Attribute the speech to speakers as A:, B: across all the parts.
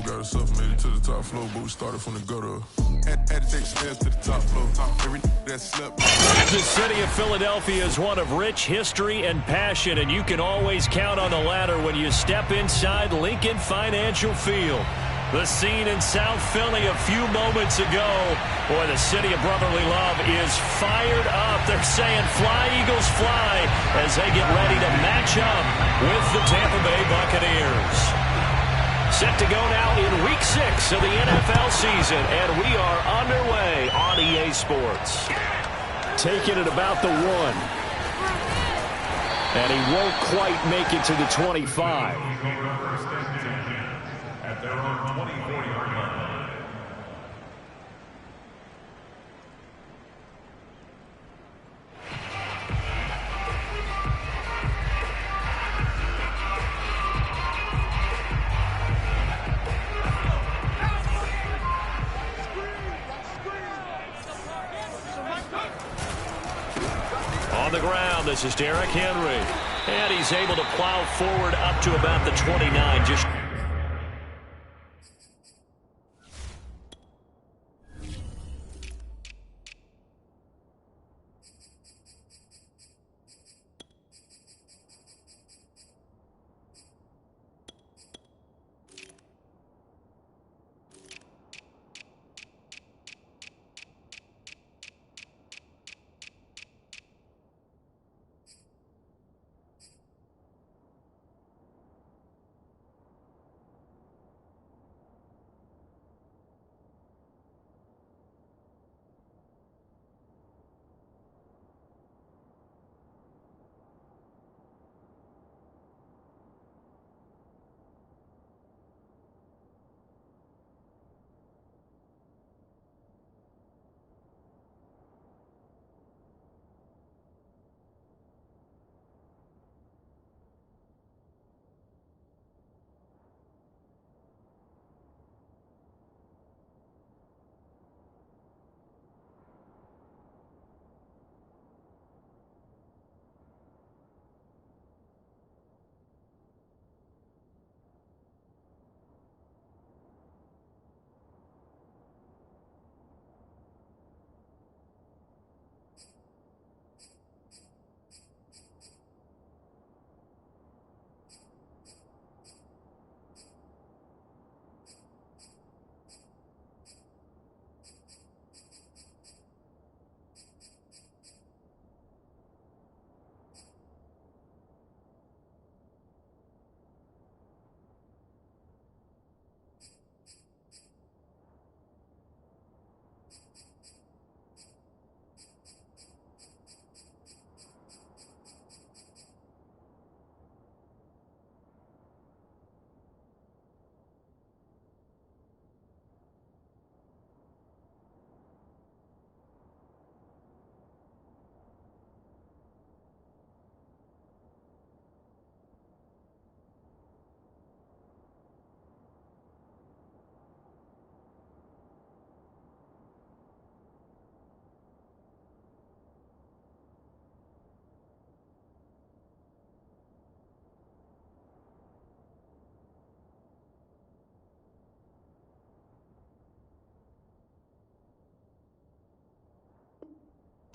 A: got herself made it to the top floor, but we started from the gutter. Had to take stairs to the top floor. Every that slept.
B: The city of Philadelphia is one of rich history and passion, and you can always count on the latter when you step inside Lincoln Financial Field. The scene in South Philly a few moments ago. Boy, the city of brotherly love is fired up. They're saying fly, Eagles, fly, as they get ready to match up with the Tampa Bay Buccaneers. Set to go now in Week 6 of the NFL season, and we are underway on EA Sports. Taking it about the 1. And he won't quite make it to the 25.
C: At their own 24-yard line.
B: On the ground, this is Derrick Henry. And he's able to plow forward up to about the 29. Just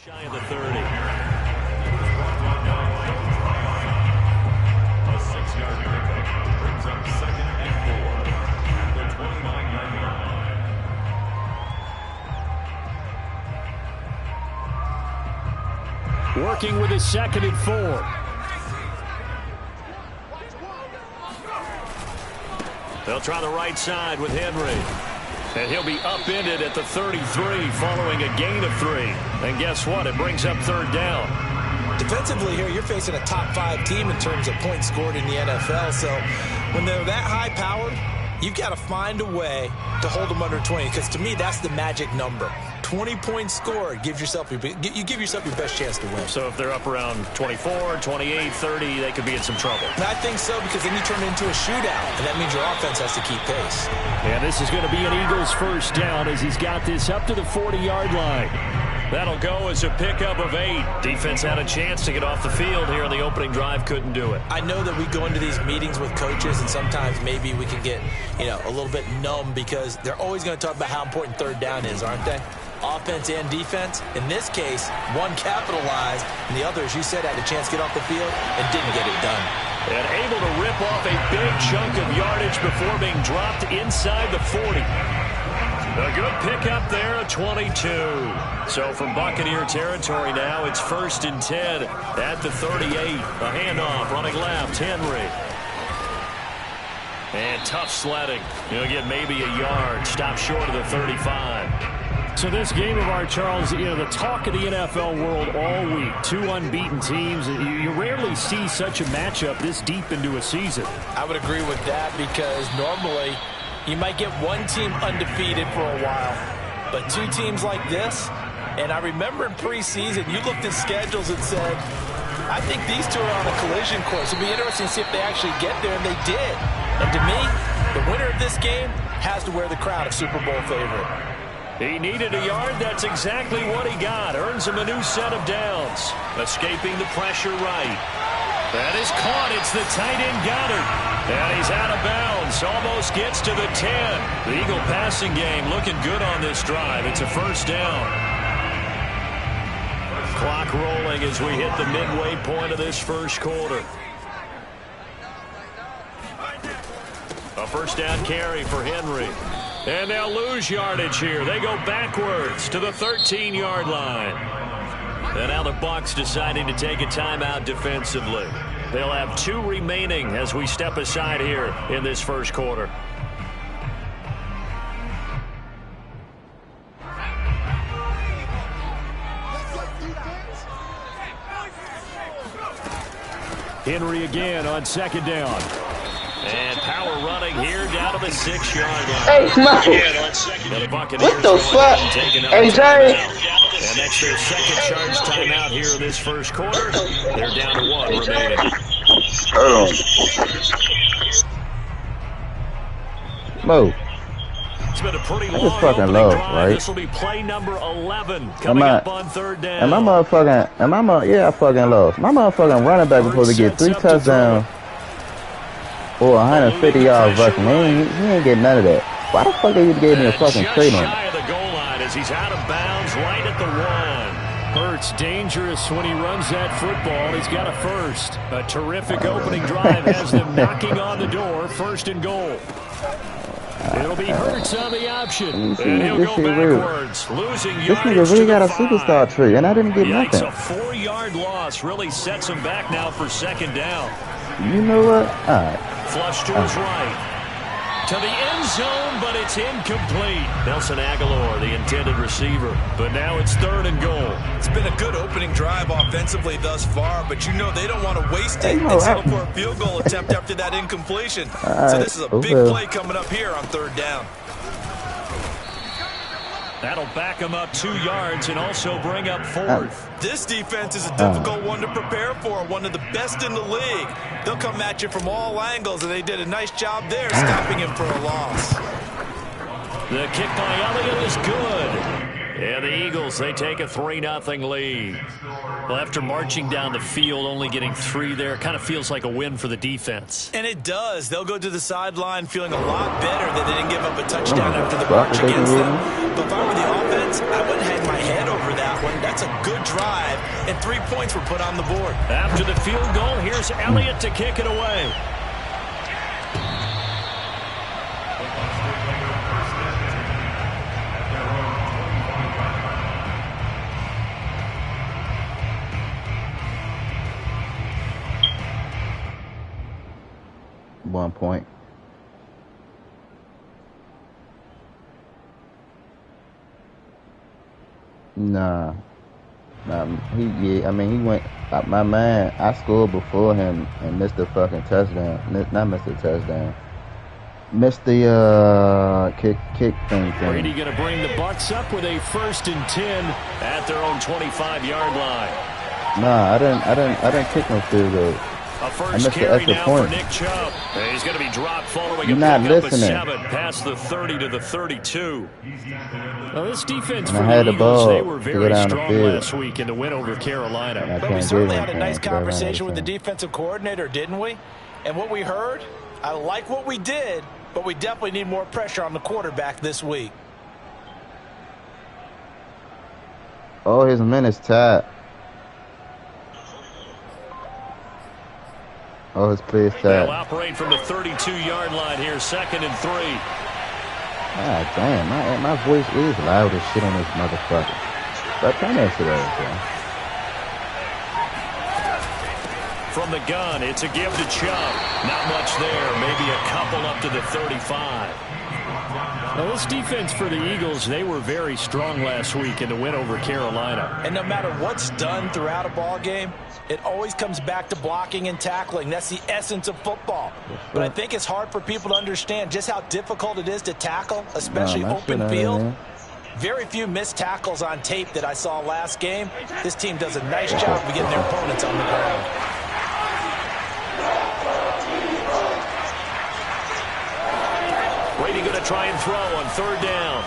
B: shy of the 30.
C: A 6-yard pickup brings up 2nd and 4 at the 29-yard line.
B: Working with his 2nd and 4. They'll try the right side with Henry. And he'll be upended at the 33 following a gain of 3. And guess what? It brings up 3rd down.
D: Defensively here, you're facing a top 5 team in terms of points scored in the NFL. So when they're that high-powered, you've got to find a way to hold them under 20. Because to me, that's the magic number. 20-point score, you give yourself your best chance to win.
B: So if they're up around 24, 28, 30, they could be in some trouble.
D: And I think so, because then you turn it into a shootout, and that means your offense has to keep pace.
B: And this is going to be an Eagles first down as he's got this up to the 40-yard line. That'll go as a pickup of 8. Defense had a chance to get off the field here in the opening drive, couldn't do it.
D: I know that we go into these meetings with coaches, and sometimes maybe we can get, a little bit numb because they're always going to talk about how important third down is, aren't they? Offense and defense. In this case, one capitalized, and the other, as you said, had a chance to get off the field and didn't get it done.
B: And able to rip off a big chunk of yardage before being dropped inside the 40. A good pickup there at 22. So from Buccaneer territory now, it's 1st and 10 at the 38. A handoff running left, Henry. And tough sledding. He'll get maybe a yard. Stop short of the 35. So this game of our, Charles, the talk of the NFL world all week. 2 unbeaten teams. You rarely see such a matchup this deep into a season.
D: I would agree with that because normally you might get one team undefeated for a while, but 2 teams like this, and I remember in preseason, you looked at schedules and said, I think these 2 are on a collision course. It'll be interesting to see if they actually get there, and they did. And to me, the winner of this game has to wear the crown of Super Bowl favorite.
B: He needed a yard. That's exactly what he got. Earns him a new set of downs. Escaping the pressure right. That is caught. It's the tight end Goddard. And he's out of bounds. Almost gets to the 10. The Eagle passing game looking good on this drive. It's a first down. Clock rolling as we hit the midway point of this first quarter. A first down carry for Henry. And they'll lose yardage here. They go backwards to the 13-yard line. And now the Bucs deciding to take a timeout defensively. They'll have 2 remaining as we step aside here in this first quarter. Henry again on second down. And power running here down to the 6-yard line.
E: Hey, Mo. What the fuck? Hey, Jay.
B: And that's their second charge timeout here in this first quarter. They're down to 1 remaining.
E: Hold on. Mo.
B: It's been a pretty long
E: just fucking low, right?
B: This will be play number 11 coming up on third down.
E: And I fucking low. My motherfucking running back was supposed to get 3 touchdowns. Or 150 yards rushing. He ain't getting none of that. Why the fuck you gave me a fucking straight on?
B: Shy of the goal line as he's out of bounds right at the 1. Hurts dangerous when he runs that football. He's got a first. A terrific opening drive has them knocking on the door. 1st and goal. It'll be Hurts on the option. And he'll go backwards. Losing yardage.
E: This nigga really got a superstar tree, and I didn't get nothing.
B: A 4-yard loss really sets him back now for second down.
E: You know what? All right.
B: Flush to his right. To the end zone, but it's incomplete. Nelson Aguilar, the intended receiver. But now it's 3rd and goal.
D: It's been a good opening drive offensively thus far, but they don't want to waste it and settle for a field goal attempt after that incompletion. So this is a big play coming up here on 3rd down.
B: That'll back him up 2 yards and also bring up 4th.
D: This defense is a difficult one to prepare for, one of the best in the league. They'll come at you from all angles, and they did a nice job there stopping him for a loss.
B: The kick by Elliott is good. And the Eagles, they take a 3-0 lead. Well, after marching down the field, only getting 3 there, kind of feels like a win for the defense.
D: And it does. They'll go to the sideline feeling a lot better that they didn't give up a touchdown after the march against them. But if I were the offense, I wouldn't hang my head over that one. That's a good drive, and 3 points were put on the board.
B: After the field goal, here's Elliott to kick it away.
E: One point. Nah. He went. My man, I scored before him and missed a fucking touchdown. Not missed a touchdown.
B: 3rd
E: Missed the kick thing.
B: Brady going to bring the Bucks up with a 1st and 10 at their own 25-yard line.
E: Nah, I didn't kick no field goal.
B: A
E: I
B: first
E: missed the
B: carry
E: extra
B: now
E: point.
B: for Nick Chubb. He's going to be dropped following
E: You're
B: a
E: not
B: pickup of
E: listening.
B: 7 past the 30 to the 32. Now, this defense
E: And
B: for
E: I had
B: the
E: the
B: Eagles,
E: ball
B: they were
E: to
B: very
E: go down the
B: strong
E: field.
B: last week in the win over Carolina.
E: And I
D: But we
E: can't
D: certainly
E: do
D: had a
E: anything
D: nice
E: for that amount of
D: conversation with the
E: time.
D: defensive coordinator, didn't we? And what we heard, I like what we did, but we definitely need more pressure on the quarterback this week.
E: Oh, his minutes tied. Oh, his play's
B: They'll
E: tied.
B: operate from the 32-yard line here, 2nd and 3.
E: God damn, my voice is loud as shit on this motherfucker. But turn that shit off, bro.
B: From the gun, it's a give to Chubb. Not much there, maybe a couple up to the 35. Now, this defense for the Eagles, they were very strong last week in the win over Carolina.
D: And no matter what's done throughout a ball game, it always comes back to blocking and tackling. That's the essence of football. But I think it's hard for people to understand just how difficult it is to tackle, especially open field. Very few missed tackles on tape that I saw last game. This team does a nice job of getting their opponents on the ground.
B: Brady going to try and throw on 3rd down.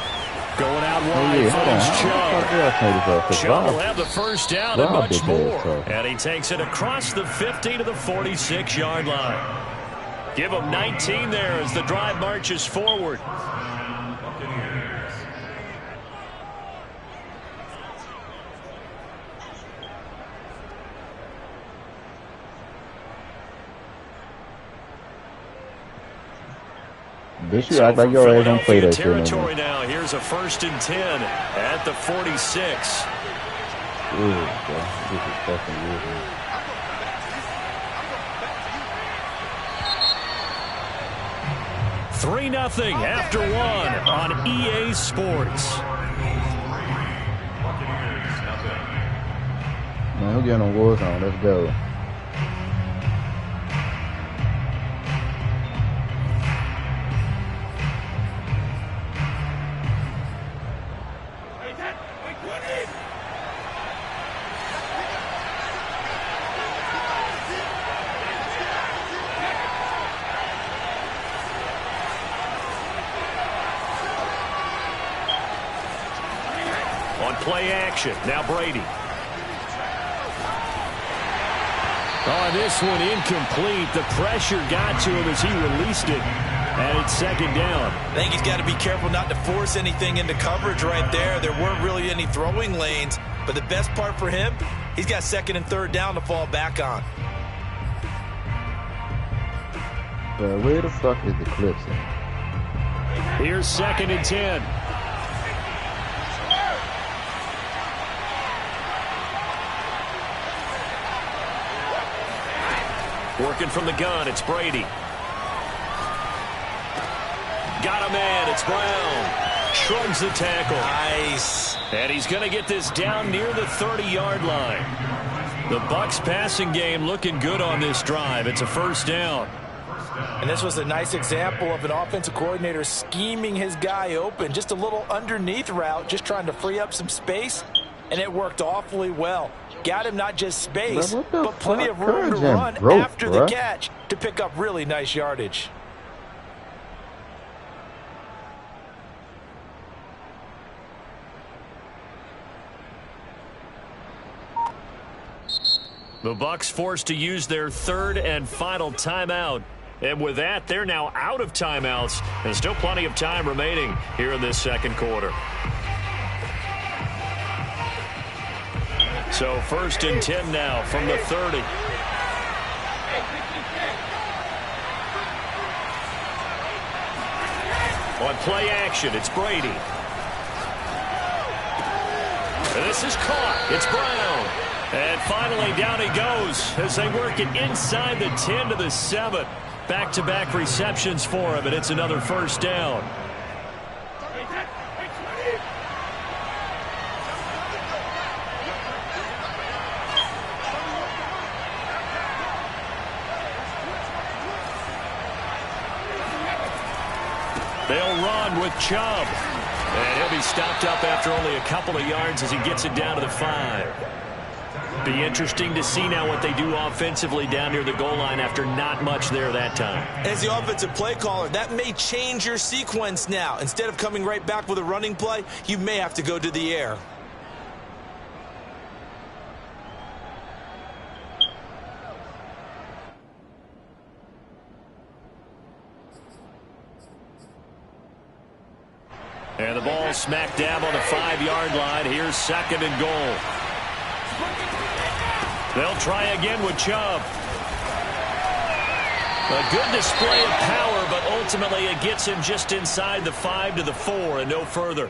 B: Going out
E: Oh,
B: wide,
E: yeah,
B: finds
E: hold
B: Chubb. Chubb will have the 1st down and
E: Rob
B: much
E: did
B: more.
E: that,
B: And he takes it across the 50 to the 46-yard line. Give him 19 there as the drive marches forward.
E: Bitch, you act like your ass don't play that shit no more.
B: Territory now. Here's a 1st and 10 at the 46.
E: Ooh, bro. This is fucking weird, man.
B: Three 0 after 1 on EA Sports.
E: Man, who getting on Warzone? Let's go.
B: On play action, now Brady. Oh, this one incomplete. The pressure got to him as he released it. And it's 2nd down.
D: I think he's got to be careful not to force anything into coverage right there. There weren't really any throwing lanes. But the best part for him, he's got 2nd and 3rd down to fall back on.
E: But where the fuck is the clips at?
B: Here's 2nd and 10. Working from the gun, it's Brady. Got a man, it's Brown. Shrugs the tackle.
D: Nice.
B: And he's going to get this down near the 30-yard line. The Bucs passing game looking good on this drive. It's a 1st down.
D: And this was a nice example of an offensive coordinator scheming his guy open. Just a little underneath route, just trying to free up some space. And it worked awfully well. Got him not just space, but plenty of room to run after the catch to pick up really nice yardage.
B: The Bucs forced to use their 3rd and final timeout. And with that, they're now out of timeouts. There's still plenty of time remaining here in this 2nd quarter. So 1st and 10 now from the 30. On play action, it's Brady. And this is caught. It's Brown. And finally down he goes as they work it inside the 10 to the 7. Back-to-back receptions for him, and it's another 1st down. They'll run with Chubb. And he'll be stopped up after only a couple of yards as he gets it down to the 5. Be interesting to see now what they do offensively down near the goal line after not much there that time.
D: As the offensive play caller, that may change your sequence now. Instead of coming right back with a running play, you may have to go to the air.
B: And the ball smack dab on the 5-yard line. Here's 2nd and goal. They'll try again with Chubb. A good display of power, but ultimately it gets him just inside the 5 to the 4 and no further.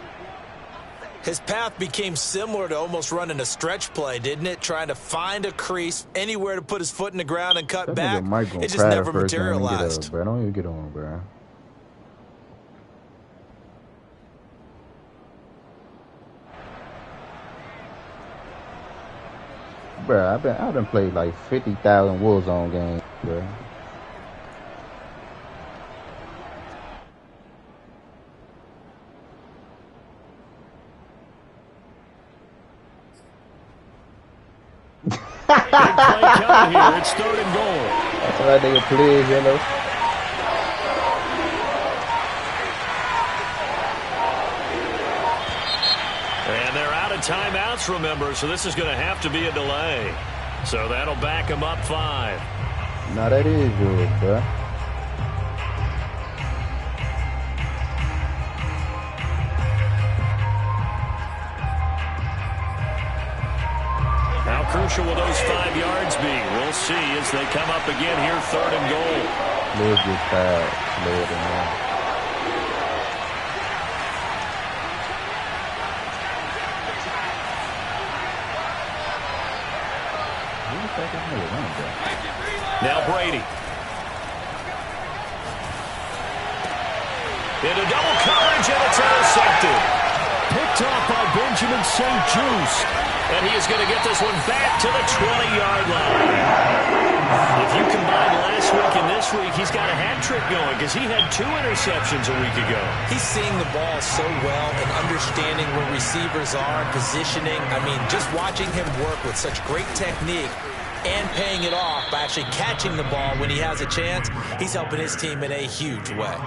D: His path became similar to almost running a stretch play, didn't it? Trying to find a crease, anywhere to put his foot in the ground and cut back. It just never materialized.
E: Don't even get on, bro. Bro, I've been played like 50,000 Warzone games, bro.
B: Big play coming here. It's 3rd and goal.
E: That's why they play, yellow.
B: And they're out of timeouts, remember, so this is going to have to be a delay. So that'll back them up 5.
E: Now that is good, bro.
B: How crucial will those 5 yards be? We'll see as they come up again here, 3rd and goal.
E: Let's get fouled. Slower than that.
B: Now Brady. Into double coverage, and it's intercepted. Picked off by Benjamin St-Juste. And he is going to get this one back to the 20-yard line. If you combine last week and this week, he's got a hat trick going because he had 2 interceptions a week ago.
D: He's seeing the ball so well and understanding where receivers are, positioning. I mean, just watching him work with such great technique and paying it off by actually catching the ball when he has a chance, he's helping his team in a huge way.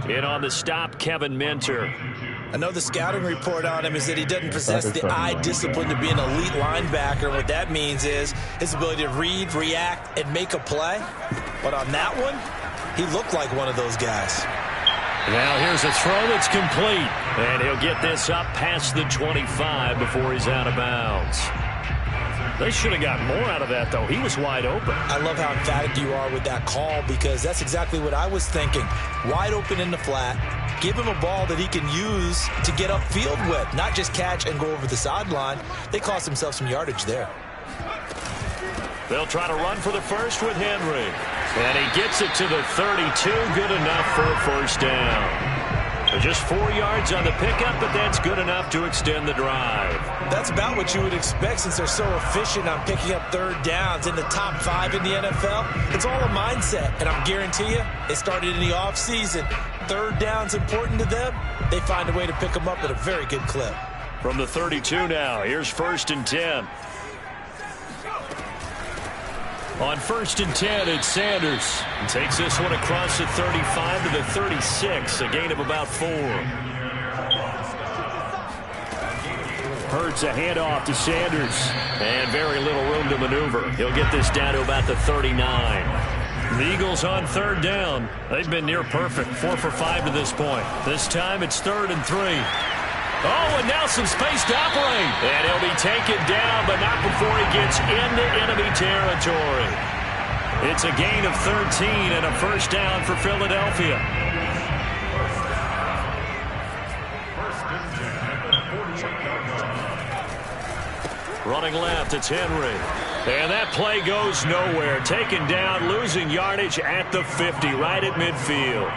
B: In on the stop, Kevin Minter.
D: I know the scouting report on him is that he doesn't possess the eye discipline to be an elite linebacker. What that means is his ability to read, react, and make a play. But on that one, he looked like one of those guys.
B: Now here's a throw that's complete. And he'll get this up past the 25 before he's out of bounds. They should have got more out of that, though. He was wide open.
D: I love how emphatic you are with that call because that's exactly what I was thinking. Wide open in the flat. Give him a ball that he can use to get upfield with, not just catch and go over the sideline. They cost themselves some yardage there.
B: They'll try to run for the first with Henry. And he gets it to the 32. Good enough for a first down. Just 4 yards on the pickup, but that's good enough to extend the drive.
D: That's about what you would expect since they're so efficient on picking up 3rd downs in the top 5 in the NFL. It's all a mindset, and I guarantee you, it started in the offseason. 3rd down's important to them. They find a way to pick them up at a very good clip.
B: From the 32 now, here's 1st and 10. On 1st and 10, it's Sanders. He takes this one across the 35 to the 36, a gain of about 4. Hurts a handoff to Sanders. And very little room to maneuver. He'll get this down to about the 39. The Eagles on 3rd down. They've been near perfect, 4 for 5 to this point. This time it's 3rd and 3. Oh, and now some space to operate. And he'll be taken down, but not before he gets into enemy territory. It's a gain of 13 and a first down for Philadelphia. Running left, it's Henry. And that play goes nowhere. Taken down, losing yardage at the 50, right at midfield.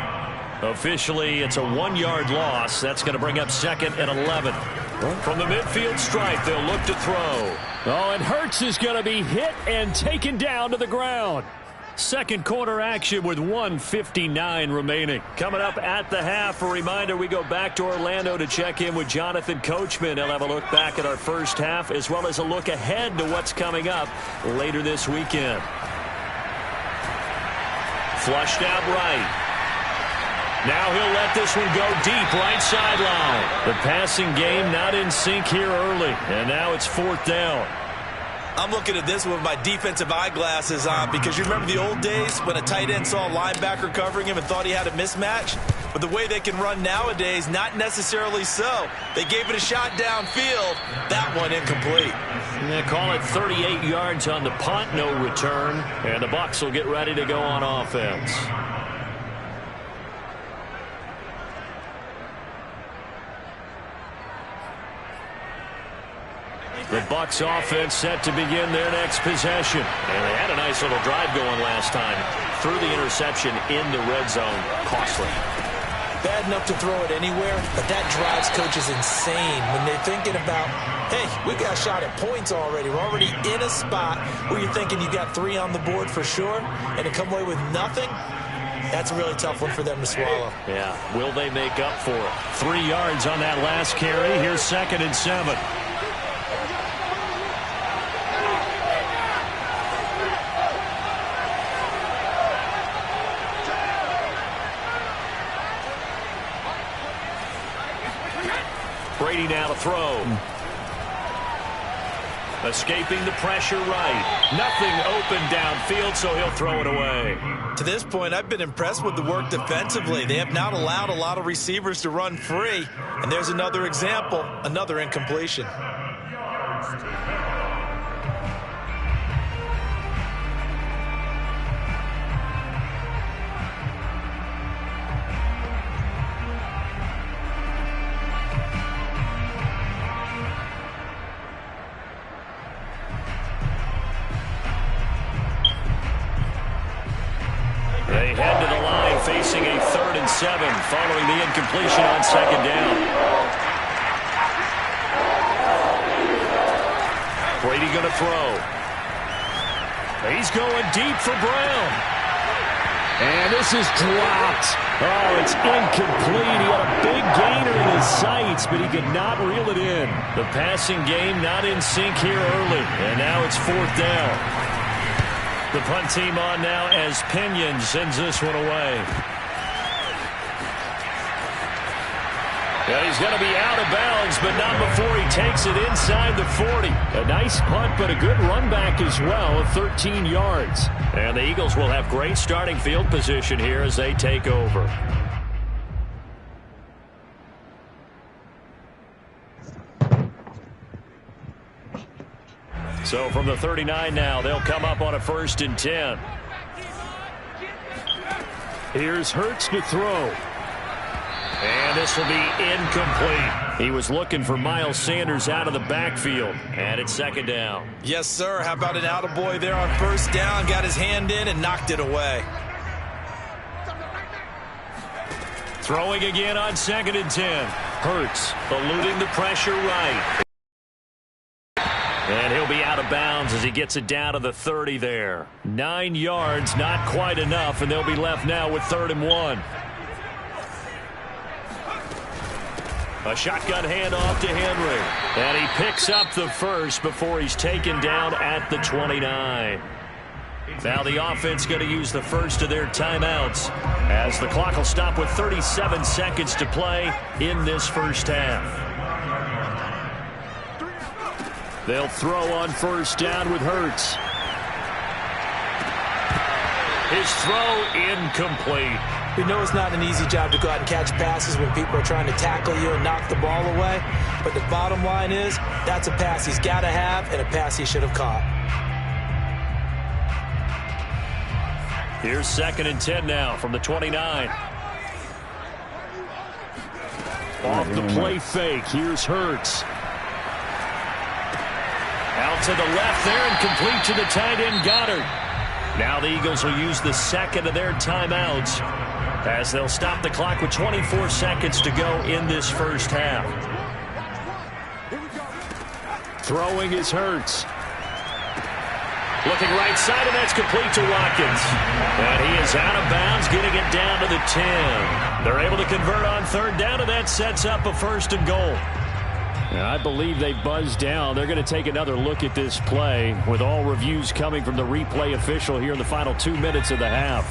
B: Officially, it's a 1-yard loss. That's going to bring up 2nd and 11. From the midfield stripe, they'll look to throw. Oh, and Hurts is going to be hit and taken down to the ground. Second quarter action with 1:59 remaining. Coming up at the half, a reminder we go back to Orlando to check in with Jonathan Coachman. He'll have a look back at our first half as well as a look ahead to what's coming up later this weekend. Flushed out right. Now he'll let this one go deep right sideline. The passing game not in sync here early, and now it's fourth down.
D: I'm looking at this with my defensive eyeglasses on because you remember the old days when a tight end saw a linebacker covering him and thought he had a mismatch? But the way they can run nowadays, not necessarily so. They gave it a shot downfield. That one incomplete.
B: And they call it 38 yards on the punt, no return. And the Bucs will get ready to go on offense. The Bucs offense set to begin their next possession. And they had a nice little drive going last time. Threw the interception in the red zone. Costly.
D: Bad enough to throw it anywhere, but that drives coaches insane when they're thinking about, hey, we got a shot at points already. We're already in a spot where you're thinking you got 3 on the board for sure, and to come away with nothing, that's a really tough one for them to swallow.
B: Yeah, will they make up for it? 3 yards on that last carry. Here's 2nd and 7. Brady now to throw. Escaping the pressure right. Nothing open downfield, so he'll throw it away.
D: To this point, I've been impressed with the work defensively. They have not allowed a lot of receivers to run free. And there's another example, another incompletion.
B: They head to the line facing a 3rd and 7 following the incompletion on 2nd down. Brady going to throw. He's going deep for Brown. And this is dropped. Oh, it's incomplete. He had a big gainer in his sights, but he could not reel it in. The passing game not in sync here early. And now it's 4th down. The punt team on now as Pinion sends this one away. Yeah, he's going to be out of bounds, but not before he takes it inside the 40. A nice punt, but a good run back as well of 13 yards. And the Eagles will have great starting field position here as they take over. So from the 39 now, they'll come up on a 1st and 10. Here's Hurts to throw. And this will be incomplete. He was looking for Miles Sanders out of the backfield. And it's 2nd down.
D: Yes, sir. How about an attaboy there on 1st down? Got his hand in and knocked it away.
B: Throwing again on 2nd and 10. Hurts eluding the pressure right. And he'll be out of bounds as he gets it down to the 30 there. 9 yards, not quite enough, and they'll be left now with 3rd and 1. A shotgun handoff to Henry. And he picks up the first before he's taken down at the 29. Now the offense going to use the first of their timeouts as the clock will stop with 37 seconds to play in this first half. They'll throw on 1st down with Hurts. His throw incomplete.
D: We know it's not an easy job to go out and catch passes when people are trying to tackle you and knock the ball away. But the bottom line is that's a pass he's got to have and a pass he should have caught.
B: Here's 2nd and 10 now from the 29. Off the play fake. Here's Hurts. Out to the left there and complete to the tight end Goddard. Now the Eagles will use the 2nd of their timeouts as they'll stop the clock with 24 seconds to go in this first half. Throwing is Hurts. Looking right side, and that's complete to Watkins. And he is out of bounds, getting it down to the 10. They're able to convert on third down, and that sets up a 1st and goal. And I believe they buzzed down. They're going to take another look at this play with all reviews coming from the replay official here in the final 2 minutes of the half.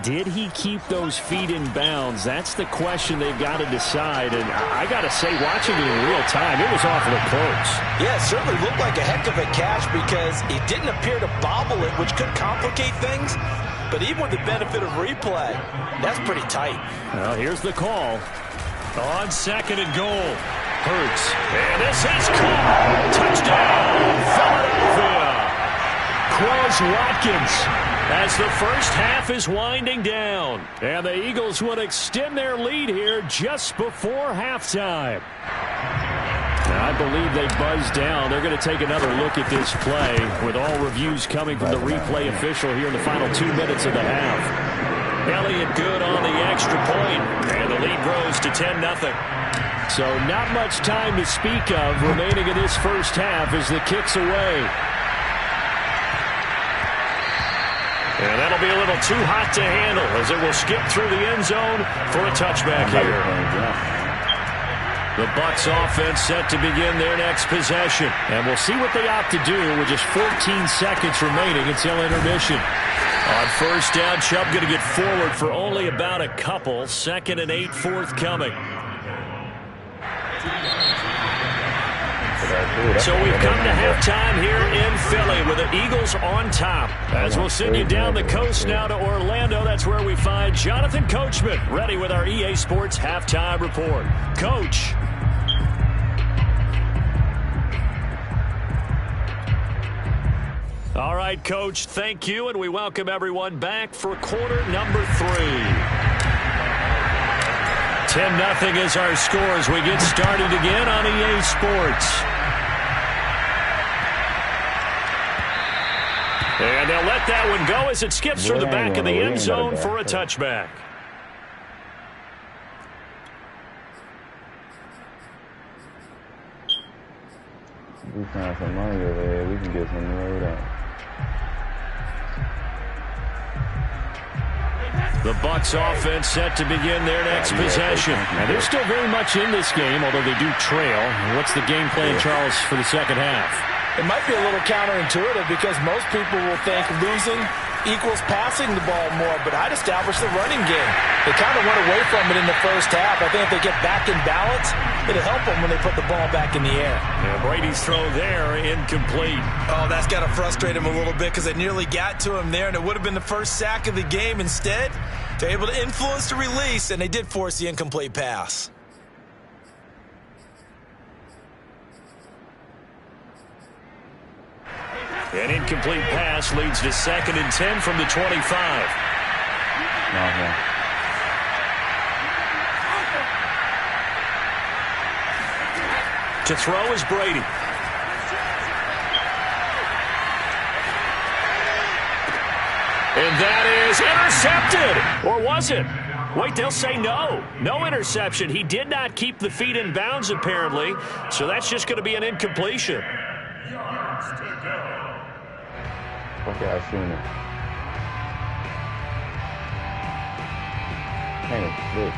B: Did he keep those feet in bounds? That's the question they've got to decide. And I got to say, watching it in real time, it was awfully close.
D: Yeah, it certainly looked like a heck of a catch because it didn't appear to bobble it, which could complicate things. But even with the benefit of replay, that's pretty tight.
B: Well, here's the call. On 2nd and goal. Hurts. And this is caught. Touchdown, Philadelphia. Quez Watkins. As the first half is winding down. And the Eagles would extend their lead here just before halftime. I believe they buzzed down. They're going to take another look at this play with all reviews coming from the replay official here in the final 2 minutes of the half. Elliott good on the extra point, and the lead grows to 10-0. So not much time to speak of remaining in this first half as the kick's away. And that'll be a little too hot to handle as it will skip through the end zone for a touchback here. The Bucs offense set to begin their next possession. And we'll see what they opt to do with just 14 seconds remaining until intermission. On first down, Chubb going to get forward for only about a couple. 2nd and 8 forthcoming. So we've come to halftime here in Philly with the Eagles on top. As we'll send you down the coast now to Orlando, that's where we find Jonathan Coachman ready with our EA Sports halftime report. Coach. All right, Coach, thank you, and we welcome everyone back for quarter number 3. 10-0 is our score as we get started again on EA Sports. And they'll let that one go as it skips through the back of the end zone for a touchback.
E: We found some money over there. We can get some load out.
B: The Bucs offense set to begin their next possession. And they're still very much in this game, although they do trail. What's the game plan, Charles, for the second half?
D: It might be a little counterintuitive because most people will think losing equals passing the ball more, but I'd establish the running game. They kind of went away from it in the first half. I think if they get back in balance, it'll help them when they put the ball back in the air.
B: Yeah, Brady's throw there, incomplete.
D: Oh, that's got to frustrate him a little bit because they nearly got to him there, and it would have been the first sack of the game. Instead, they're able to influence the release, and they did force the incomplete pass.
B: An incomplete pass leads to 2nd and 10 from the 25. To throw is Brady. And that is intercepted. Or was it? Wait, they'll say no. No interception. He did not keep the feet in bounds, apparently. So that's just going to be an incompletion.
E: Okay, I seen it. Hang on, look.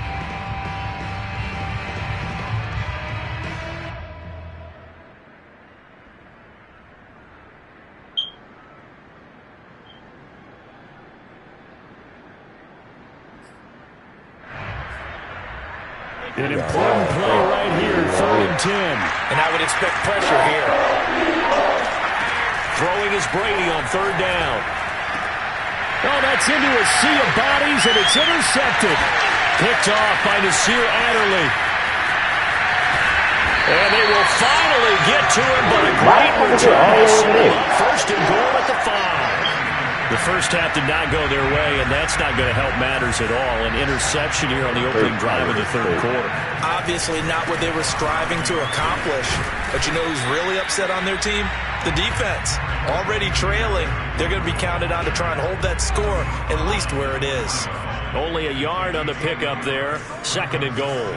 B: An important play right here, 3rd and 10.
D: And I would expect pressure here.
B: Throwing is Brady on 3rd down. Oh, that's into a sea of bodies, and it's intercepted. Picked off by Nasir Adderley. And they will finally get to him, but a great return. 1st and goal at the 5. The first half did not go their way, and that's not going to help matters at all. An interception here on the opening drive of the 3rd quarter.
D: Obviously not what they were striving to accomplish. But you know who's really upset on their team? The defense. Already trailing. They're going to be counted on to try and hold that score at least where it is.
B: Only a yard on the pickup there. 2nd and goal.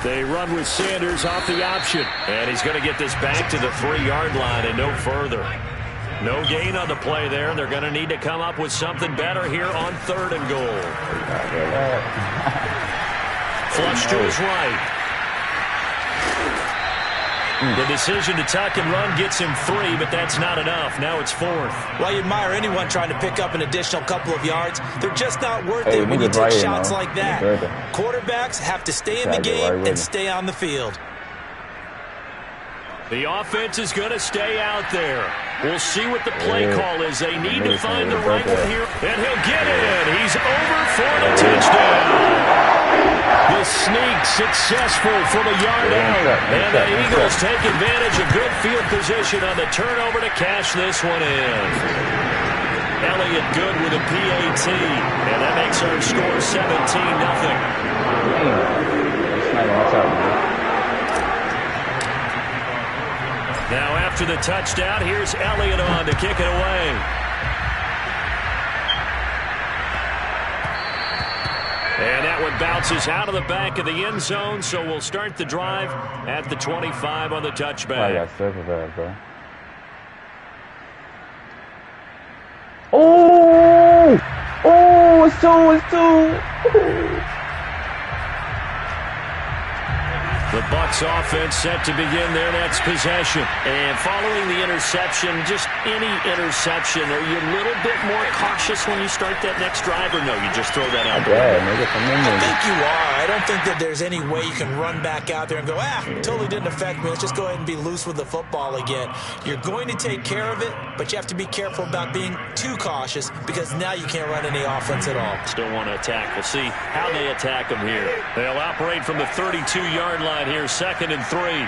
B: They run with Sanders off the option. And he's going to get this back to the 3-yard line and no further. No gain on the play there. They're going to need to come up with something better here on 3rd and goal. Flush to his right. The decision to tuck and run gets him 3, but that's not enough. Now it's 4th.
D: Well, you admire anyone trying to pick up an additional couple of yards. They're just not worth it when you take shots like that. Quarterbacks have to stay in the game and stay on the field.
B: The offense is going to stay out there. We'll see what the play call is. They need to find the right one here. And he'll get it. He's over for the touchdown. The sneak successful from a yard out. And the Eagles take advantage of good field position on the turnover to cash this one in. Elliott good with a PAT. And that makes our score 17-0. Now after the touchdown, here's Elliott on to kick it away. And that one bounces out of the back of the end zone, so we'll start the drive at the 25 on the touchback.
E: I got sick of that, bro. Oh! Oh, it's two.
B: The Bucs offense set to begin their next possession. And following the interception, just any interception, are you a little bit more cautious when you start that next drive, or no, you just throw that out there?
D: I think you are. I don't think that there's any way you can run back out there and go, totally didn't affect me. Let's just go ahead and be loose with the football again. You're going to take care of it, but you have to be careful about being too cautious because now you can't run any offense at all.
B: Still want to attack. We'll see how they attack them here. They'll operate from the 32-yard line here, 2nd and 3.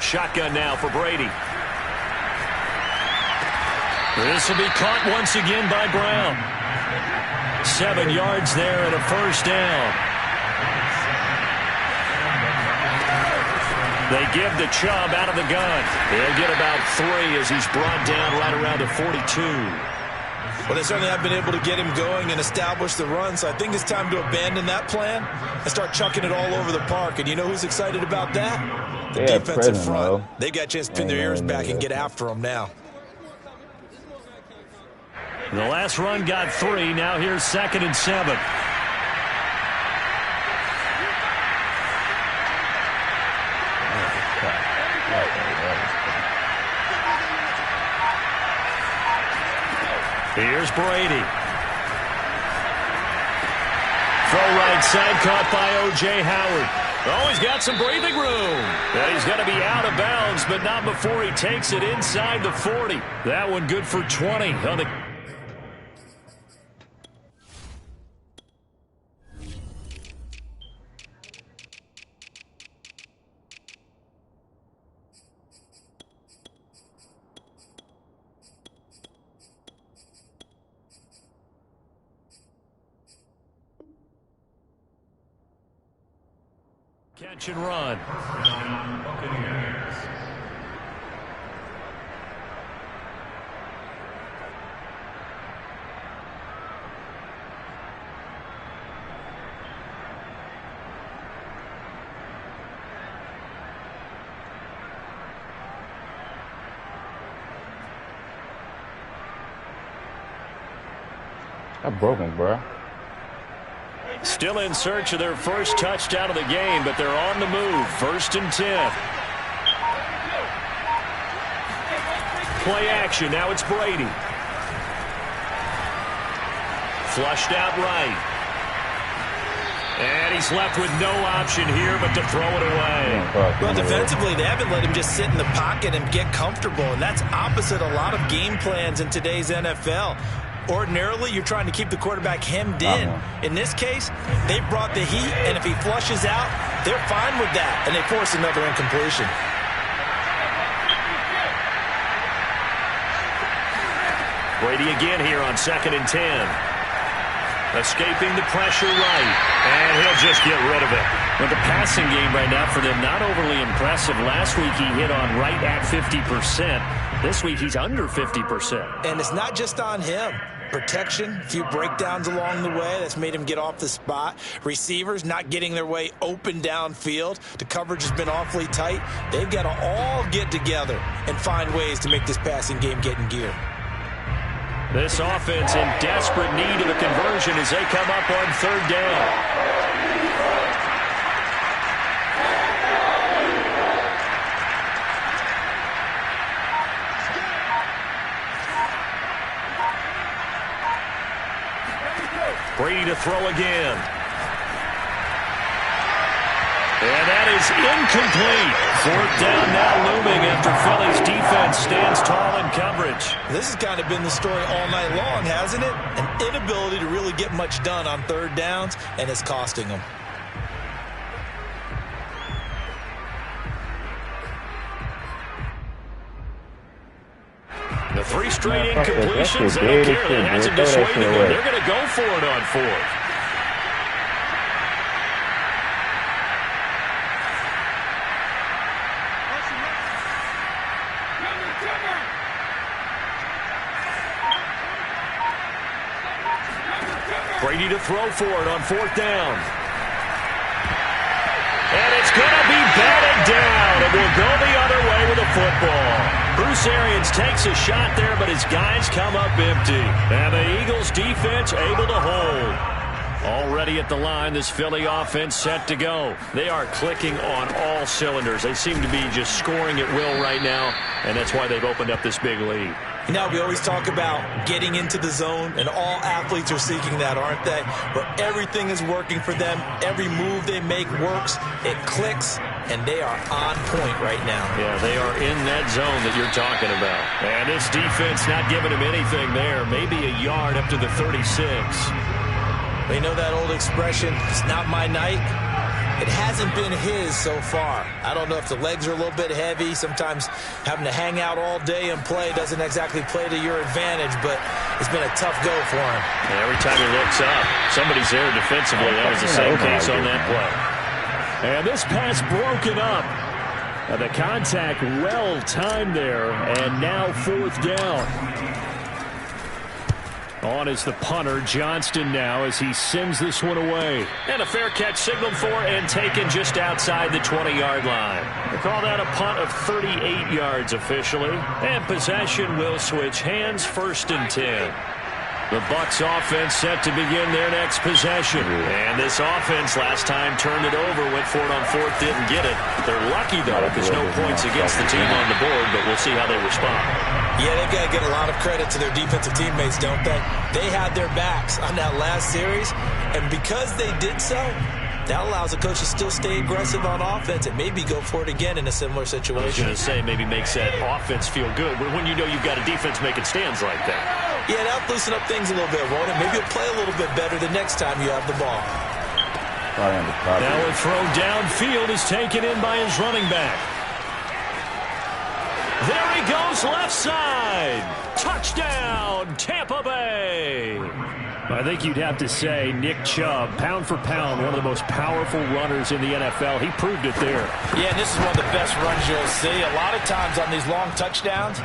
B: Shotgun now for Brady. This will be caught once again by Brown. 7 yards there and a first down. They give the Chubb out of the gun. He'll get about 3 as he's brought down right around the 42.
D: Well, they certainly have been able to get him going and establish the run, so I think it's time to abandon that plan and start chucking it all over the park. And you know who's excited about that? The defensive front. They got a chance to pin their ears back and get after him now.
B: The last run got 3. Now here's 2nd and 7. Here's Brady. Throw right side, caught by O.J. Howard. Oh, he's got some breathing room. And he's going to be out of bounds, but not before he takes it inside the 40. That one good for 20 on the... Catch and run.
C: Buccaneers.
E: I'm broken, bro.
B: Still in search of their first touchdown of the game, but they're on the move. 1st and 10. Play action. Now it's Brady. Flushed out right. And he's left with no option here but to throw it away.
D: Well, defensively, they haven't let him just sit in the pocket and get comfortable, and that's opposite a lot of game plans in today's NFL. Ordinarily, you're trying to keep the quarterback hemmed in. In this case, they brought the heat, and if he flushes out, they're fine with that, and they force another incompletion. Brady again here on 2nd and 10.
B: Escaping the pressure right. And he'll just get rid of it. But the passing game right now for them, not overly impressive. Last week he hit on right at 50%. This week he's under 50%.
D: And it's not just on him. Protection, a few breakdowns along the way. That's made him get off the spot. Receivers not getting their way open downfield. The coverage has been awfully tight. They've got to all get together and find ways to make this passing game get in gear.
B: This offense in desperate need of a conversion as they come up on third down. Brady to throw again. And that is incomplete. Fourth down now looming after Philly's defense stands tall in coverage.
D: This has kind of been the story all night long, hasn't it? An inability to really get much done on third downs, and it's costing them.
B: The 3 straight incompletions, they don't care. That hasn't dissuaded them. They're going to go for it on fourth. Brady to throw for it on fourth down. And it's going to be batted down. It will go the other way with a football. Bruce Arians takes a shot there, but his guys come up empty. And the Eagles defense able to hold. Already at the line, this Philly offense set to go. They are clicking on all cylinders. They seem to be just scoring at will right now, and that's why they've opened up this big lead.
D: You know, we always talk about getting into the zone, and all athletes are seeking that, aren't they? Where everything is working for them. Every move they make works. It clicks, and they are on point right now.
B: Yeah, they are in that zone that you're talking about. And this defense not giving them anything there. Maybe a yard up to the 36.
D: You know that old expression, it's not my night? It hasn't been his so far. I don't know if the legs are a little bit heavy. Sometimes having to hang out all day and play doesn't exactly play to your advantage, but it's been a tough go for him.
B: And every time he looks up, somebody's there defensively. That was the same case on that play. And this pass broken up. The contact well timed there, and now fourth down. On is the punter, Johnston now, as he sends this one away. And a fair catch signaled for and taken just outside the 20-yard line. They call that a punt of 38 yards officially. And possession will switch hands, 1st and 10. The Bucs offense set to begin their next possession. And this offense last time turned it over, went for it on fourth, didn't get it. They're lucky, though, because no points against the team on the board, but we'll see how they respond.
D: Yeah, they've got to get a lot of credit to their defensive teammates, don't they? They had their backs on that last series, and because they did so, that allows the coach to still stay aggressive on offense and maybe go for it again in a similar situation.
B: I was going to say, maybe makes that offense feel good when you know you've got a defense making stands like that.
D: Yeah, that'll loosen up things a little bit, won't it? Maybe you'll play a little bit better the next time you have the ball.
B: Now a throw downfield is taken in by his running back. There he goes, left side. Touchdown, Tampa Bay. I think you'd have to say Nick Chubb, pound for pound, one of the most powerful runners in the NFL. He proved it there.
D: Yeah, and this is one of the best runs you'll see. A lot of times on these long touchdowns,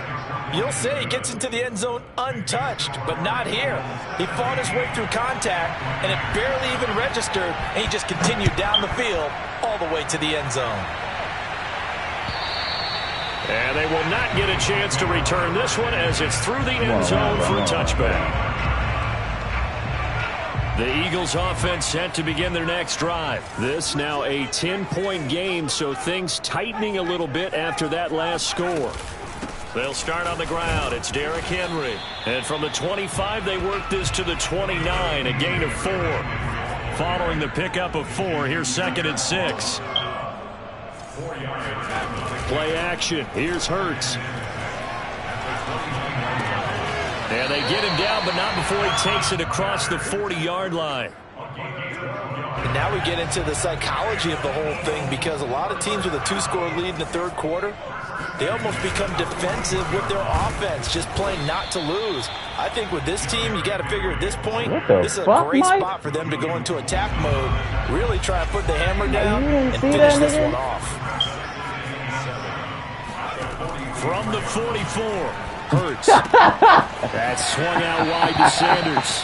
D: you'll see he gets into the end zone untouched, but not here. He fought his way through contact, and it barely even registered, and he just continued down the field all the way to the end zone.
B: And they will not get a chance to return this one as it's through the end zone for a touchback. The Eagles offense set to begin their next drive. This now a 10-point game, so things tightening a little bit after that last score. They'll start on the ground. It's Derrick Henry. And from the 25, they work this to the 29, a gain of 4. Following the pickup of 4, here's 2nd and 6. Play action. Here's Hurts. And they get him down, but not before he takes it across the 40-yard line.
D: And now we get into the psychology of the whole thing, because a lot of teams with a 2-score lead in the third quarter, they almost become defensive with their offense, just playing not to lose. I think with this team, you got to figure at this point, this is a great spot for them to go into attack mode, really try to put the hammer down and finish this one off.
B: From the 44, Hurts. That's swung out wide to Sanders.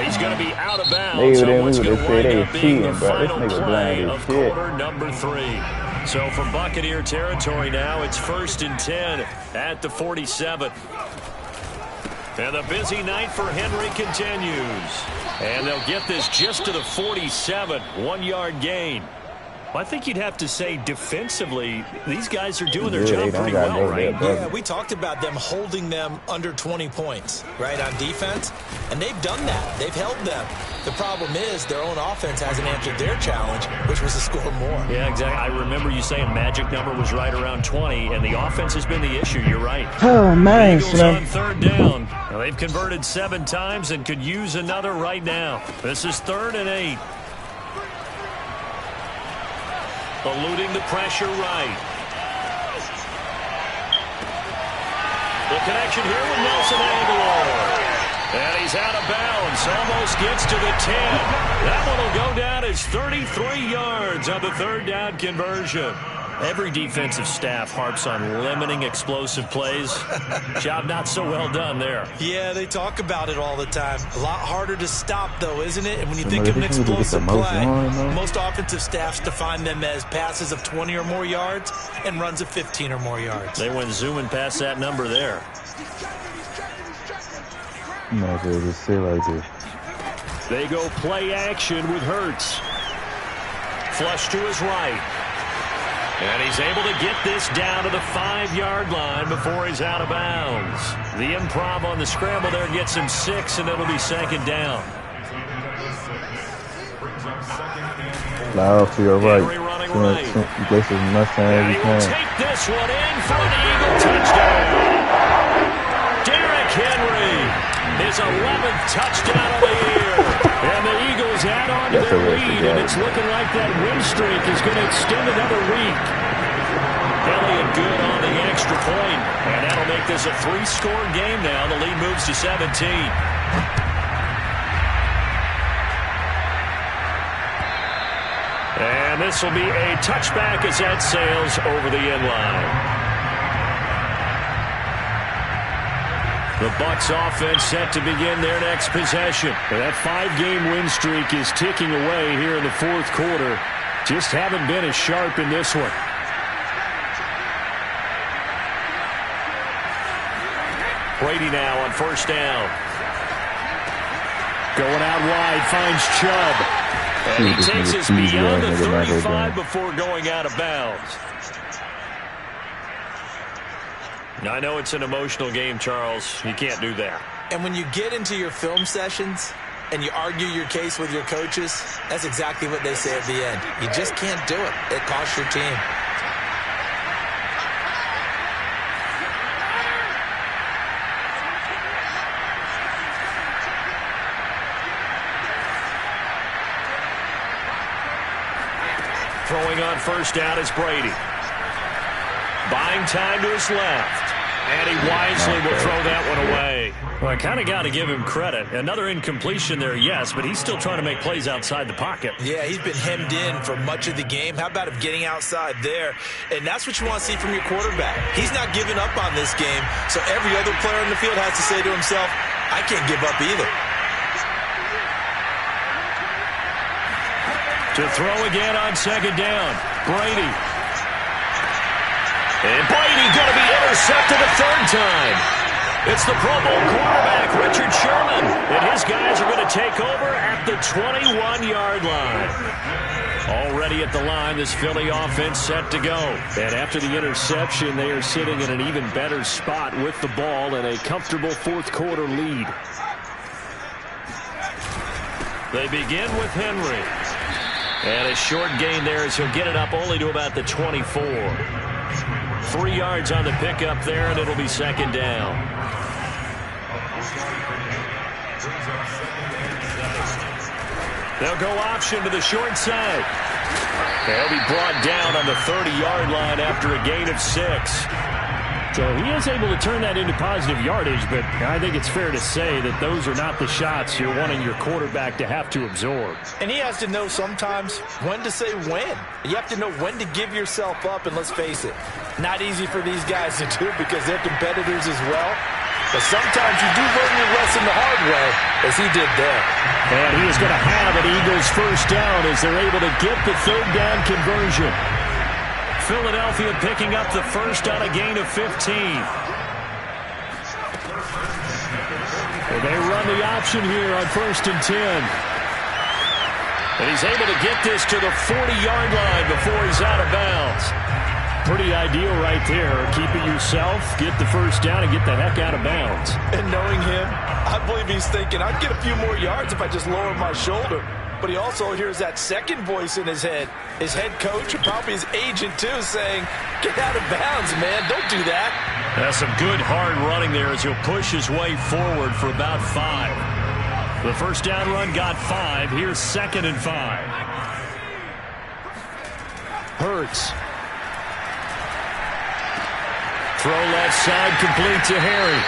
B: He's going to be out of bounds. So what's going to wind up being the final play of quarter number 3. So from Buccaneer territory now, it's 1st and 10 at the 47. And the busy night for Henry continues. And they'll get this just to the 47, 1-yard gain. I think you'd have to say defensively, these guys are doing their job pretty well, right?
D: Yeah, we talked about them holding them under 20 points, right, on defense. And they've done that. They've held them. The problem is their own offense hasn't answered their challenge, which was to score more.
B: Yeah, exactly. I remember you saying magic number was right around 20, and the offense has been the issue. You're right.
E: Oh, man.
B: Eagles on 3rd down. Now, they've converted 7 times and could use another right now. This is 3rd and 8. Eluding the pressure right. The connection here with Nelson Aguilar. And he's out of bounds. Almost gets to the 10. That one will go down as 33 yards on the 3rd down conversion. Every defensive staff harps on limiting explosive plays. Job not so well done there.
D: Yeah, they talk about it all the time. A lot harder to stop, though, isn't it? And when you think of an explosive play, most offensive staffs define them as passes of 20 or more yards and runs of 15 or more yards.
B: They went zooming past that number there.
E: Just sit like this.
B: They go play action with Hurts. Flush to his right. And he's able to get this down to the 5-yard line before he's out of bounds. The improv on the scramble there gets him 6, and it'll be 2nd down.
E: Loud to your right.
B: Henry running right.
E: You place as much time as you
B: He will
E: can.
B: take this one in for an Eagle touchdown. Derrick Henry, his 11th touchdown of the year. And the Eagles add on to their lead, and it's looking like that win streak is going to extend another week. Elliott good on the extra point, and that'll make this a 3-score game now. The lead moves to 17. And this will be a touchback as that sails over the end line. The Bucs offense set to begin their next possession. That 5-game win streak is ticking away here in the 4th quarter. Just haven't been as sharp in this one. Brady now on 1st down. Going out wide, finds Chubb. And he takes us beyond the 35 before going out of bounds. I know it's an emotional game, Charles. You can't do that.
D: And when you get into your film sessions and you argue your case with your coaches, that's exactly what they say at the end. You just can't do it. It costs your team.
B: Throwing on 1st down is Brady. Buying time to his left. And he wisely will throw that one away. Well, I kind of got to give him credit. Another incompletion there, yes, but he's still trying to make plays outside the pocket.
D: Yeah, he's been hemmed in for much of the game. How about him getting outside there? And that's what you want to see from your quarterback. He's not giving up on this game, so every other player on the field has to say to himself, I can't give up either.
B: To throw again on 2nd down, Brady. And Brady going to be intercepted a 3rd time. It's the Pro Bowl quarterback, Richard Sherman. And his guys are going to take over at the 21-yard line. Already at the line, this Philly offense set to go. And after the interception, they are sitting in an even better spot with the ball and a comfortable 4th quarter lead. They begin with Henry. And a short gain there as he'll get it up only to about the 24. 3 yards on the pickup there, and it'll be 2nd down. They'll go option to the short side. They'll be brought down on the 30-yard line after a gain of 6. So he is able to turn that into positive yardage, but I think it's fair to say that those are not the shots you're wanting your quarterback to have to absorb.
D: And he has to know sometimes when to say when. You have to know when to give yourself up, and let's face it, not easy for these guys to do because they're competitors as well. But sometimes you do learn your lesson the hard way, as he did there.
B: And he is going to have an Eagles first down as they're able to get the third down conversion. Philadelphia picking up the first on a gain of 15. And they run the option here on 1st and 10. And he's able to get this to the 40-yard line before he's out of bounds. Pretty ideal right there. Keep it yourself, get the first down, and get the heck out of bounds.
D: And knowing him, I believe he's thinking, I'd get a few more yards if I just lower my shoulder. But he also hears that second voice in his head. His head coach and probably his agent, too, saying, get out of bounds, man. Don't do that.
B: That's some good, hard running there as he'll push his way forward for about 5. The first down run got 5. Here's 2nd and 5. Hurts. Throw left side, complete to Harry.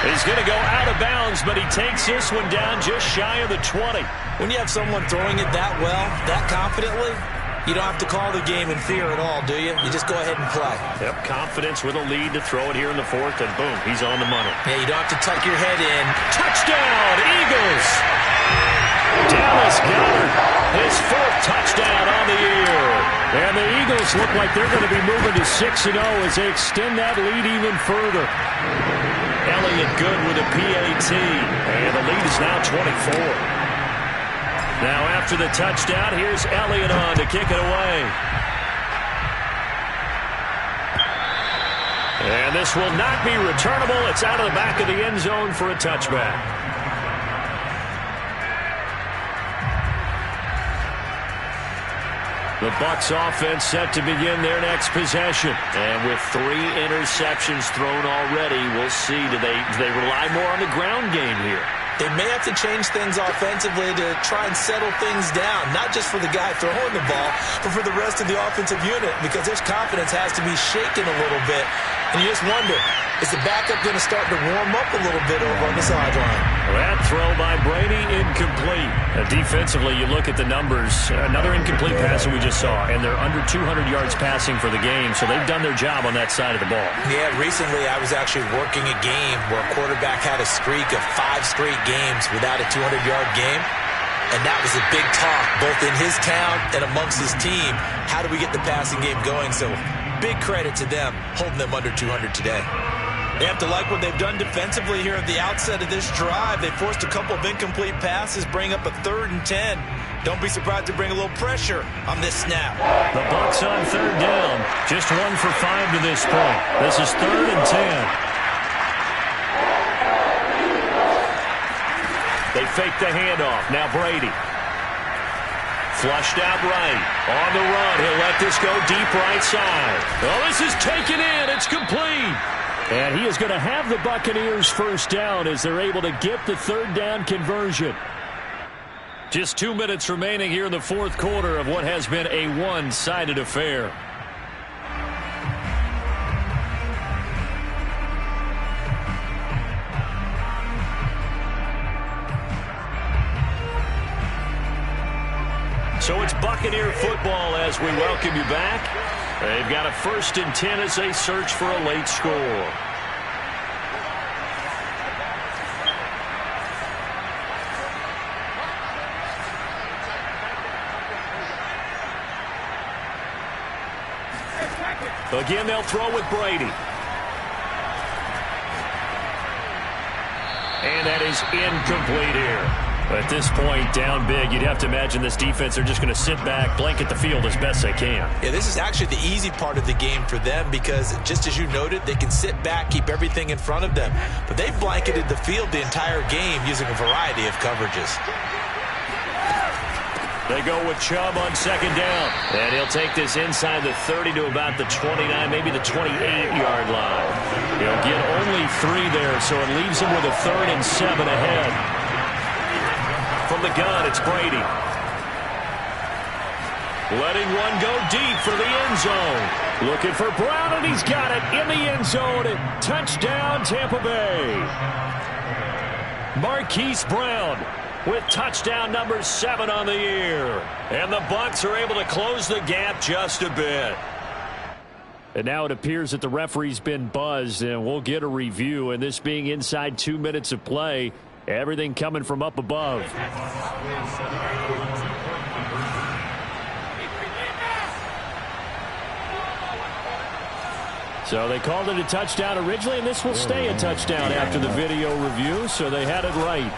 B: He's going to go out of bounds, but he takes this one down just shy of the 20.
D: When you have someone throwing it that well, that confidently, you don't have to call the game in fear at all, do you? You just go ahead and play.
B: Yep, confidence with a lead to throw it here in the 4th, and boom, he's on the money.
D: Yeah, you don't have to tuck your head in.
B: Touchdown, Eagles! Dallas Goedert, his 4th touchdown on the year. And the Eagles look like they're going to be moving to 6-0 as they extend that lead even further. Elliott good with a PAT, and the lead is now 24. Now after the touchdown, here's Elliott on to kick it away. And this will not be returnable. It's out of the back of the end zone for a touchback. The Bucs offense set to begin their next possession. And with 3 interceptions thrown already, we'll see. Do they rely more on the ground game here?
D: They may have to change things offensively to try and settle things down, not just for the guy throwing the ball, but for the rest of the offensive unit, because his confidence has to be shaken a little bit. And you just wonder, is the backup going to start to warm up a little bit over on the sideline?
B: That throw by Brady, incomplete. Defensively, you look at the numbers. Another incomplete pass that we just saw, and they're under 200 yards passing for the game, so they've done their job on that side of the ball.
D: Yeah, recently I was actually working a game where a quarterback had a streak of 5 straight games without a 200-yard game. And that was a big talk, both in his town and amongst his team. How do we get the passing game going? So big credit to them, holding them under 200 today. They have to like what they've done defensively here at the outset of this drive. They forced a couple of incomplete passes, bring up a 3rd and 10. Don't be surprised to bring a little pressure on this snap.
B: The Bucs on 3rd down. Just 1 for 5 to this point. This is 3rd and 10. They fake the handoff. Now Brady. Flushed out right. On the run. He'll let this go deep right side. Oh, this is taken in. It's complete. And he is going to have the Buccaneers first down as they're able to get the 3rd down conversion. Just 2 minutes remaining here in the 4th quarter of what has been a one-sided affair. So it's Buccaneer football as we welcome you back. They've got a 1st and 10 as they search for a late score. Again, they'll throw with Brady. And that is incomplete here. At this point, down big, you'd have to imagine this defense, they're just going to sit back, blanket the field as best they can.
D: Yeah, this is actually the easy part of the game for them because, just as you noted, they can sit back, keep everything in front of them. But they've blanketed the field the entire game using a variety of coverages.
B: They go with Chubb on 2nd down. And he'll take this inside the 30 to about the 29, maybe the 28-yard line. He'll get only 3 there, so it leaves him with a 3rd and 7 ahead. From the gun, it's Brady. letting one go deep for the end zone. Looking for Brown, and he's got it in the end zone. Touchdown, Tampa Bay. Marquise Brown with touchdown number 7 on the year. And the Bucs are able to close the gap just a bit. And now it appears that the referee's been buzzed, and we'll get a review. And this being inside 2 minutes of play, everything coming from up above. So they called it a touchdown originally, and this will stay a touchdown after the video review, so they had it right.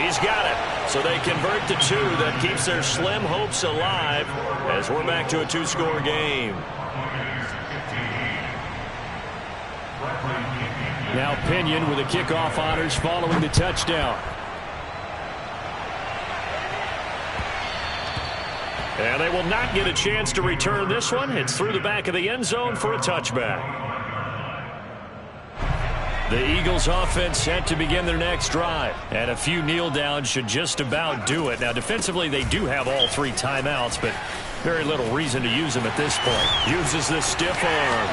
B: He's got it. So they convert the 2. That keeps their slim hopes alive as we're back to a 2-score game. Now Pinion with the kickoff honors following the touchdown. And they will not get a chance to return this one. It's through the back of the end zone for a touchback. The Eagles offense set to begin their next drive. And a few kneel downs should just about do it. Now defensively they do have all 3 timeouts, but very little reason to use them at this point. Uses the stiff arm.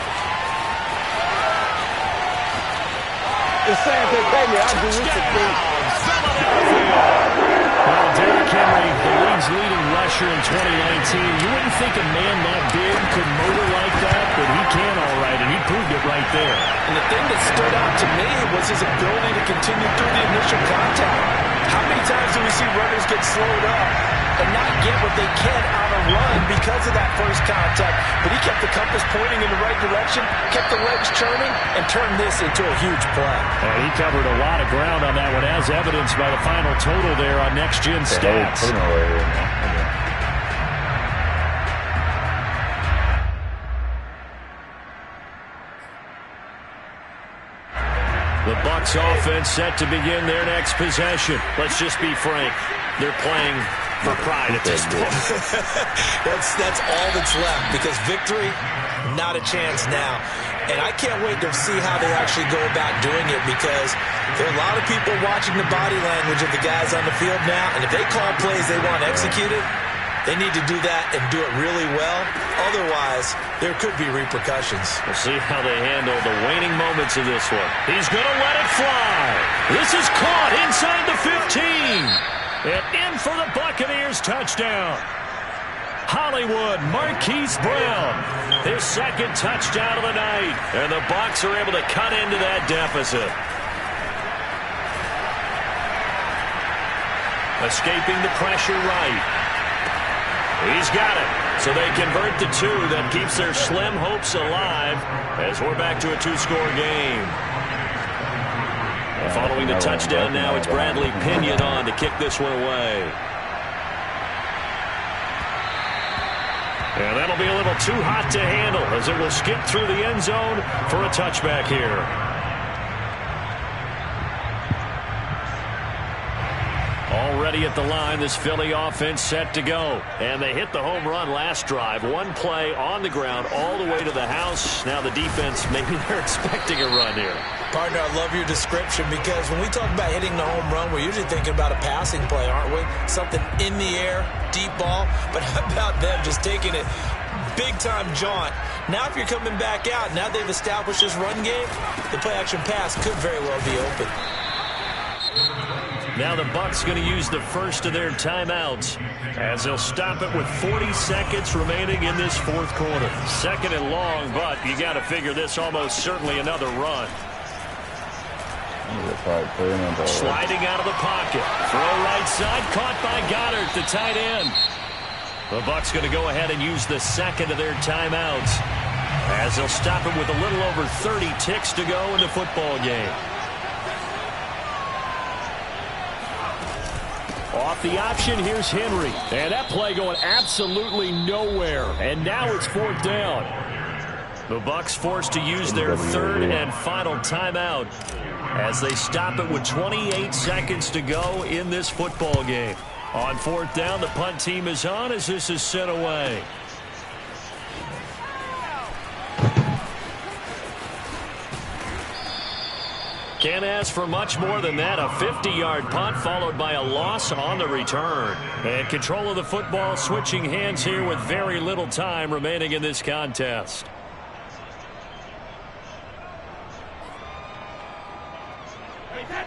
B: Well, Derrick Henry, the league's leading rusher in 2019. You wouldn't think a man that big could motor like that, but he can all right, and he proved it right there.
D: And the thing that stood out to me was his ability to continue through the initial contact. How many times do we see runners get slowed up and not get what they can on a run because of that first contact? But he kept the compass pointing in the right direction, kept the legs churning, and turned this into a huge play.
B: And he covered a lot of ground on that one, as evidenced by the final total there on Next Gen Stats. The Bucs offense set to begin their next possession. Let's just be frank. They're playing for pride at this point.
D: That's all that's left, because victory, not a chance now. And I can't wait to see how they actually go about doing it, because there are a lot of people watching the body language of the guys on the field now, and if they call plays they want executed, they need to do that and do it really well. Otherwise, there could be repercussions.
B: We'll see how they handle the waning moments of this one. He's going to let it fly. This is caught inside the 15. And in for the Buccaneers touchdown. Hollywood, Marquise Brown, his 2nd touchdown of the night. And the Bucs are able to cut into that deficit. Escaping the pressure right. He's got it. So they convert the 2. That keeps their slim hopes alive as we're back to a 2-score game. Following the touchdown now, it's Bradley Pinion on to kick this one away. And that'll be a little too hot to handle as it will skip through the end zone for a touchback here. Already at the line, this Philly offense set to go. And they hit the home run last drive. One play on the ground all the way to the house. Now the defense, maybe they're expecting a run here.
D: Partner, I love your description, because when we talk about hitting the home run, we're usually thinking about a passing play, aren't we? Something in the air, deep ball. But how about them just taking it big-time jaunt? Now if you're coming back out, now they've established this run game, the play-action pass could very well be open.
B: Now the Bucs going to use the first of their timeouts as they'll stop it with 40 seconds remaining in this 4th quarter. 2nd and long, but you got to figure this almost certainly another run. Sliding out of the pocket. Throw right side, caught by Goddard, the tight end. The Bucs going to go ahead and use the 2nd of their timeouts as they'll stop it with a little over 30 ticks to go in the football game. Off the option, here's Henry. And that play going absolutely nowhere. And now it's 4th down. The Bucs forced to use their 3rd and final timeout as they stop it with 28 seconds to go in this football game. On 4th down, the punt team is on as this is sent away. Can't ask for much more than that. A 50-yard punt followed by a loss on the return. And control of the football switching hands here with very little time remaining in this contest.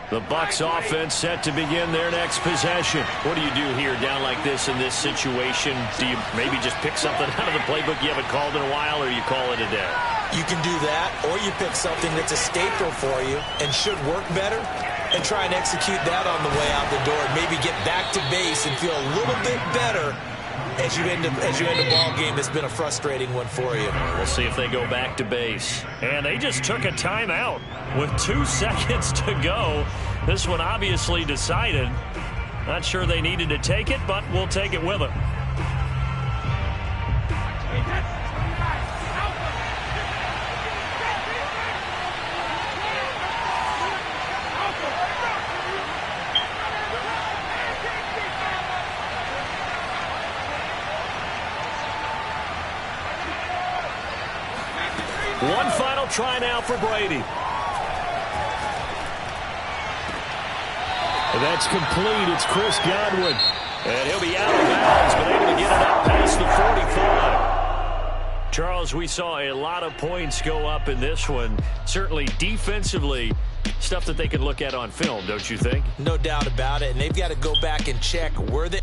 B: The Bucs offense set to begin their next possession. What do you do here down like this in this situation? Do you maybe just pick something out of the playbook you haven't called in a while, or you call it a day?
D: You can do that, or you pick something that's a staple for you and should work better and try and execute that on the way out the door and maybe get back to base and feel a little bit better as you end a ball game that's been a frustrating one for you.
B: We'll see if they go back to base. And they just took a timeout with 2 seconds to go. This one obviously decided. Not sure they needed to take it, but we'll take it with them. One final try now for Brady. And that's complete. It's Chris Godwin. And he'll be out of bounds, but able to get it up past the 45. Charles, we saw a lot of points go up in this one. Certainly defensively, stuff that they could look at on film, don't you think?
D: No doubt about it. And they've got to go back and check where they